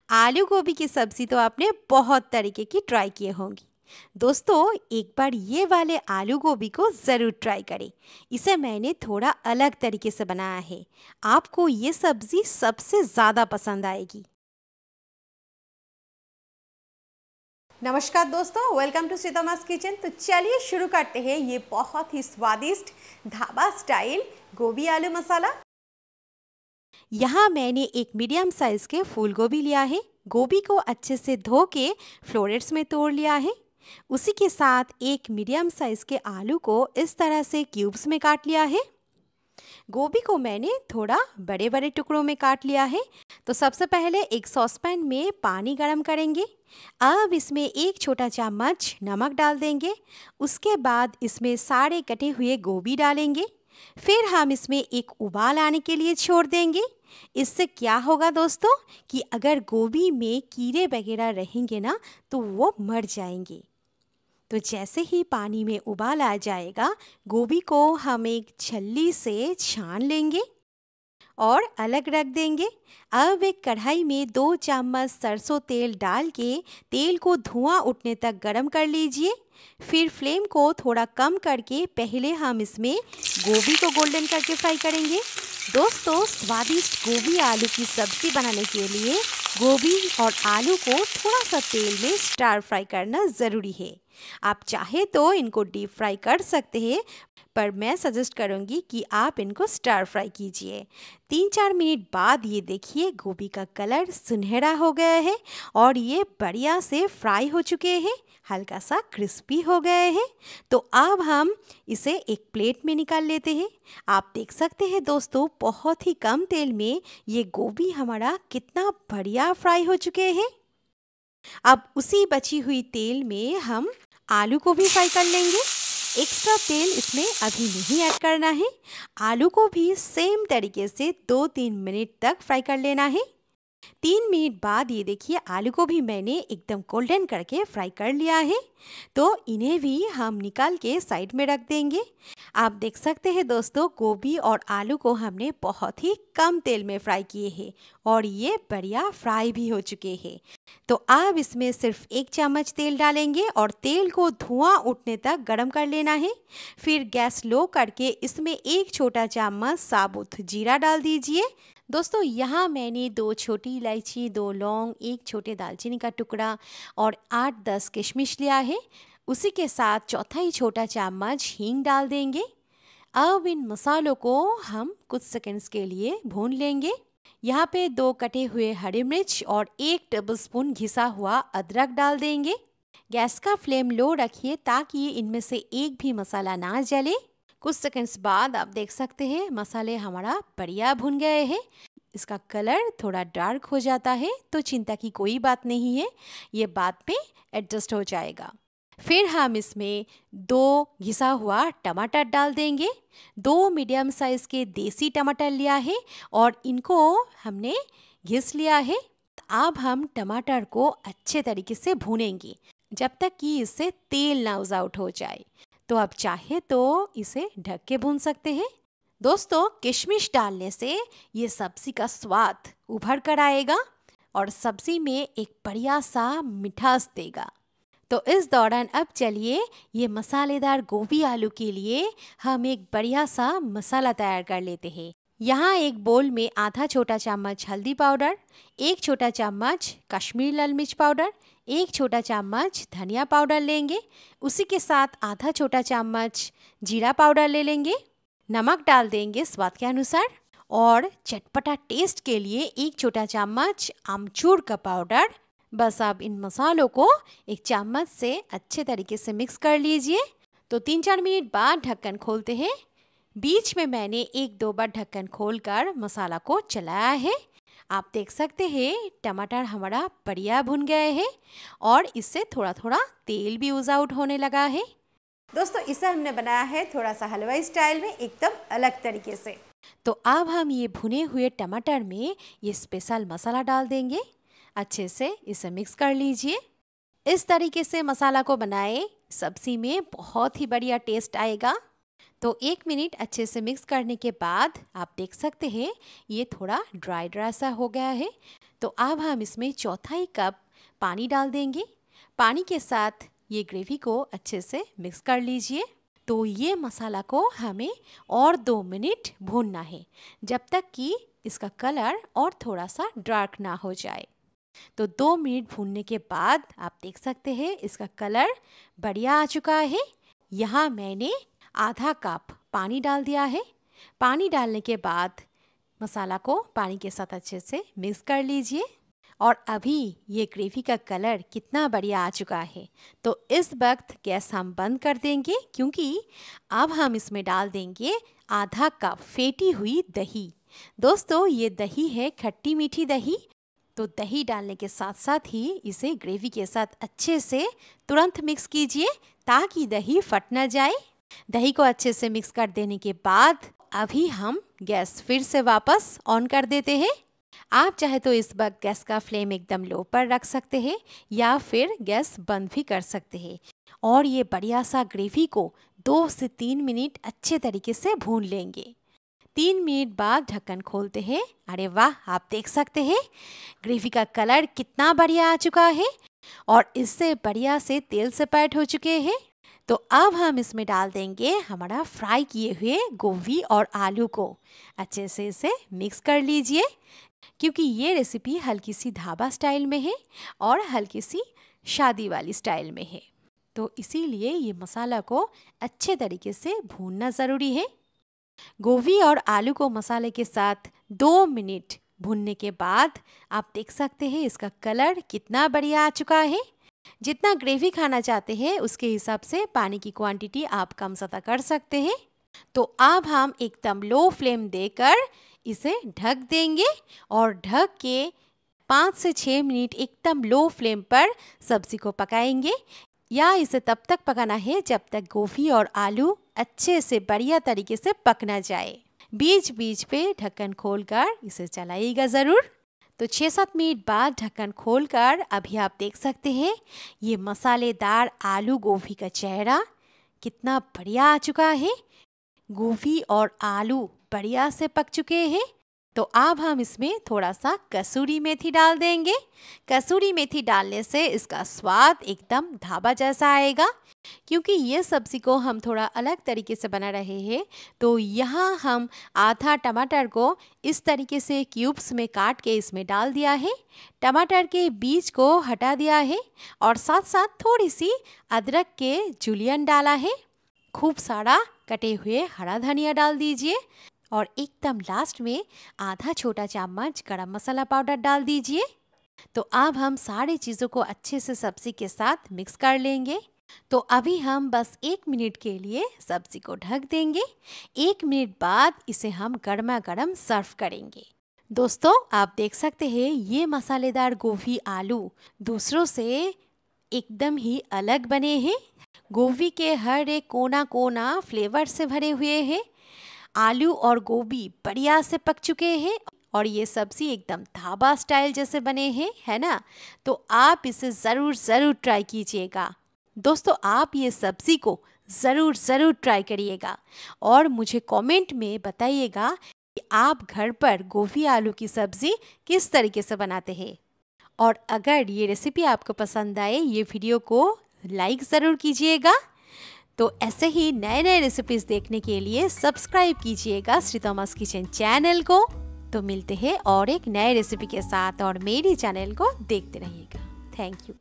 आलू गोभी की सब्ज़ी तो आपने बहुत तरीके की ट्राई किए होंगी। दोस्तों, एक बार ये वाले आलू गोभी को ज़रूर ट्राई करें। इसे मैंने थोड़ा अलग तरीके से बनाया है। आपको ये सब्ज़ी सबसे ज़्यादा पसंद आएगी। नमस्कार दोस्तों, वेलकम टू सीतामास किचन। तो चलिए शुरू करते हैं ये बहुत ही स्वादिष्ट ढाबा स्टाइल गोभी आलू मसाला। यहाँ मैंने एक मीडियम साइज़ के फूल गोभी लिया है। गोभी को अच्छे से धो के फ्लोरेट्स में तोड़ लिया है। उसी के साथ एक मीडियम साइज़ के आलू को इस तरह से क्यूब्स में काट लिया है। गोभी को मैंने थोड़ा बड़े बड़े टुकड़ों में काट लिया है। तो सबसे पहले एक सॉसपैन में पानी गरम करेंगे। अब इसमें एक छोटा चम्मच नमक डाल देंगे। उसके बाद इसमें सारे कटे हुए गोभी डालेंगे। फिर हम इसमें एक उबाल आने के लिए छोड़ देंगे। इससे क्या होगा दोस्तों कि अगर गोभी में कीड़े वगैरह रहेंगे ना तो वो मर जाएंगे। तो जैसे ही पानी में उबाल आ जाएगा, गोभी को हम एक छलनी से छान लेंगे और अलग रख देंगे। अब एक कढ़ाई में 2 चम्मच सरसों तेल डाल के तेल को धुआं उठने तक गरम कर लीजिए। फिर फ्लेम को थोड़ा कम करके पहले हम इसमें गोभी को गोल्डन करके फ्राई करेंगे। दोस्तों, स्वादिष्ट गोभी आलू की सब्ज़ी बनाने के लिए गोभी और आलू को थोड़ा सा तेल में स्टार फ्राई करना ज़रूरी है। आप चाहे तो इनको डीप फ्राई कर सकते हैं, पर मैं सजेस्ट करूंगी कि आप इनको स्टार फ्राई कीजिए। 3-4 मिनट बाद ये देखिए गोभी का कलर सुनहरा हो गया है और ये बढ़िया से फ्राई हो चुके हैं, हल्का सा क्रिस्पी हो गए हैं। तो अब हम इसे एक प्लेट में निकाल लेते हैं। आप देख सकते हैं दोस्तों, बहुत ही कम तेल में ये गोभी हमारा कितना बढ़िया फ्राई हो चुके हैं। अब उसी बची हुई तेल में हम आलू को भी फ्राई कर लेंगे। एक्स्ट्रा तेल इसमें अभी नहीं ऐड करना है। आलू को भी सेम तरीके से 2-3 मिनट तक फ्राई कर लेना है। 3 मिनट बाद ये देखिए आलू को भी मैंने एकदम गोल्डन करके फ्राई कर लिया है। तो इन्हें भी हम निकाल के साइड में रख देंगे। आप देख सकते हैं दोस्तों, गोभी और आलू को हमने बहुत ही कम तेल में फ्राई किए हैं और ये बढ़िया फ्राई भी हो चुके हैं। तो अब इसमें सिर्फ 1 चम्मच तेल डालेंगे और तेल को धुआं उठने तक गरम कर लेना है। फिर गैस लो करके इसमें 1 छोटा चम्मच साबुत जीरा डाल दीजिए। दोस्तों, यहाँ मैंने 2 छोटी इलायची, 2 लौंग, 1 छोटे दालचीनी का टुकड़ा और 8-10 किशमिश लिया है। उसी के साथ चौथा ही छोटा चम्मच हींग डाल देंगे। अब इन मसालों को हम कुछ सेकंड्स के लिए भून लेंगे। यहाँ पे 2 कटे हुए हरी मिर्च और 1 टेबलस्पून घिसा हुआ अदरक डाल देंगे। गैस का फ्लेम लो रखिए ताकि इनमें से एक भी मसाला ना जले। कुछ सेकंड्स बाद आप देख सकते हैं मसाले हमारा बढ़िया भुन गए हैं। इसका कलर थोड़ा डार्क हो जाता है तो चिंता की कोई बात नहीं है, ये बाद में एडजस्ट हो जाएगा। फिर हम इसमें 2 घिसा हुआ टमाटर डाल देंगे। 2 मीडियम साइज़ के देसी टमाटर लिया है और इनको हमने घिस लिया है। अब हम टमाटर को अच्छे तरीके से भूनेंगे जब तक कि इससे तेल ना आउट हो जाए। तो आप चाहे तो इसे ढक के भून सकते हैं। दोस्तों, किशमिश डालने से ये सब्ज़ी का स्वाद उभर कर आएगा और सब्ज़ी में एक बढ़िया सा मिठास देगा। तो इस दौरान अब चलिए ये मसालेदार गोभी आलू के लिए हम एक बढ़िया सा मसाला तैयार कर लेते हैं। यहाँ एक बोल में आधा छोटा चम्मच हल्दी पाउडर, 1 छोटा चम्मच कश्मीरी लाल मिर्च पाउडर, 1 छोटा चम्मच धनिया पाउडर लेंगे। उसी के साथ आधा छोटा चम्मच जीरा पाउडर ले लेंगे। नमक डाल देंगे स्वाद के अनुसार और चटपटा टेस्ट के लिए 1 छोटा चम्मच आमचूर का पाउडर। बस अब इन मसालों को एक चम्मच से अच्छे तरीके से मिक्स कर लीजिए। तो 3-4 मिनट बाद ढक्कन खोलते हैं। बीच में मैंने 1-2 बार ढक्कन खोलकर मसाला को चलाया है। आप देख सकते हैं टमाटर हमारा बढ़िया भुन गए हैं और इससे थोड़ा थोड़ा तेल भी ऊज़ आउट होने लगा है। दोस्तों, इसे हमने बनाया है थोड़ा सा हलवाई स्टाइल में, एकदम अलग तरीके से। तो अब हम ये भुने हुए टमाटर में ये स्पेशल मसाला डाल देंगे। अच्छे से इसे मिक्स कर लीजिए। इस तरीके से मसाला को बनाए, सब्ज़ी में बहुत ही बढ़िया टेस्ट आएगा। तो 1 मिनट अच्छे से मिक्स करने के बाद आप देख सकते हैं ये थोड़ा ड्राई ड्राई सा हो गया है। तो अब हम इसमें चौथाई कप पानी डाल देंगे। पानी के साथ ये ग्रेवी को अच्छे से मिक्स कर लीजिए। तो ये मसाला को हमें और 2 मिनट भूनना है, जब तक कि इसका कलर और थोड़ा सा डार्क ना हो जाए। तो 2 मिनट भूनने के बाद आप देख सकते हैं इसका कलर बढ़िया आ चुका है। यहाँ मैंने आधा कप पानी डाल दिया है। पानी डालने के बाद मसाला को पानी के साथ अच्छे से मिक्स कर लीजिए। और अभी ये ग्रेवी का कलर कितना बढ़िया आ चुका है। तो इस वक्त गैस हम बंद कर देंगे, क्योंकि अब हम इसमें डाल देंगे आधा कप फेंटी हुई दही। दोस्तों ये दही है खट्टी मीठी दही। तो दही डालने के साथ साथ ही इसे ग्रेवी के साथ अच्छे से तुरंत मिक्स कीजिए, ताकि दही फट न जाए। दही को अच्छे से मिक्स कर देने के बाद अभी हम गैस फिर से वापस ऑन कर देते हैं। आप चाहे तो इस वक्त गैस का फ्लेम एकदम लो पर रख सकते हैं या फिर गैस बंद भी कर सकते हैं। और ये बढ़िया सा ग्रेवी को 2 से 3 मिनट अच्छे तरीके से भून लेंगे। 3 मिनट बाद ढक्कन खोलते हैं। अरे वाह, आप देख सकते हैं ग्रेवी का कलर कितना बढ़िया आ चुका है और इससे बढ़िया से तेल सेपरेट हो चुके हैं। तो अब हम इसमें डाल देंगे हमारा फ्राई किए हुए गोभी और आलू को। अच्छे से इसे मिक्स कर लीजिए, क्योंकि ये रेसिपी हल्की सी ढाबा स्टाइल में है और हल्की सी शादी वाली स्टाइल में है। तो इसीलिए ये मसाला को अच्छे तरीके से भूनना ज़रूरी है। गोभी और आलू को मसाले के साथ 2 मिनट भूनने के बाद आप देख सकते हैं इसका कलर कितना बढ़िया आ चुका है। जितना ग्रेवी खाना चाहते हैं उसके हिसाब से पानी की क्वांटिटी आप कम ज़्यादा कर सकते हैं। तो अब हम एकदम लो फ्लेम देकर इसे ढक देंगे और ढक के 5 से 6 मिनट एकदम लो फ्लेम पर सब्ज़ी को पकाएंगे। या इसे तब तक पकाना है जब तक गोभी और आलू अच्छे से बढ़िया तरीके से पक ना जाए। बीच बीच पे ढक्कन खोलकर इसे चलाइएगा ज़रूर। तो 6-7 मिनट बाद ढक्कन खोलकर अभी आप देख सकते हैं ये मसालेदार आलू गोभी का चेहरा कितना बढ़िया आ चुका है। गोभी और आलू बढ़िया से पक चुके हैं। तो अब हम इसमें थोड़ा सा कसूरी मेथी डाल देंगे। कसूरी मेथी डालने से इसका स्वाद एकदम ढाबा जैसा आएगा। क्योंकि ये सब्ज़ी को हम थोड़ा अलग तरीके से बना रहे हैं, तो यहाँ हम आधा टमाटर को इस तरीके से क्यूब्स में काट के इसमें डाल दिया है। टमाटर के बीज को हटा दिया है और साथ साथ थोड़ी सी अदरक के जूलियन डाला है। खूब सारा कटे हुए हरा धनिया डाल दीजिए और एकदम लास्ट में आधा छोटा चम्मच गरम मसाला पाउडर डाल दीजिए। तो अब हम सारी चीज़ों को अच्छे से सब्ज़ी के साथ मिक्स कर लेंगे। तो अभी हम बस 1 मिनट के लिए सब्ज़ी को ढक देंगे। 1 मिनट बाद इसे हम गर्मा गर्म सर्व करेंगे। दोस्तों आप देख सकते हैं ये मसालेदार गोभी आलू दूसरों से एकदम ही अलग बने हैं। गोभी के हर एक कोना कोना फ्लेवर से भरे हुए हैं। आलू और गोभी बढ़िया से पक चुके हैं और ये सब्ज़ी एकदम ढाबा स्टाइल जैसे बने हैं, है ना। तो आप इसे ज़रूर ट्राई कीजिएगा। दोस्तों आप ये सब्ज़ी को ज़रूर ट्राई करिएगा और मुझे कमेंट में बताइएगा कि आप घर पर गोभी आलू की सब्ज़ी किस तरीके से बनाते हैं। और अगर ये रेसिपी आपको पसंद आए, ये वीडियो को लाइक ज़रूर कीजिएगा। तो ऐसे ही नए नए रेसिपीज़ देखने के लिए सब्सक्राइब कीजिएगा श्रीतमास किचन चैनल को। तो मिलते हैं और एक नए रेसिपी के साथ और मेरी चैनल को देखते रहिएगा। Thank you.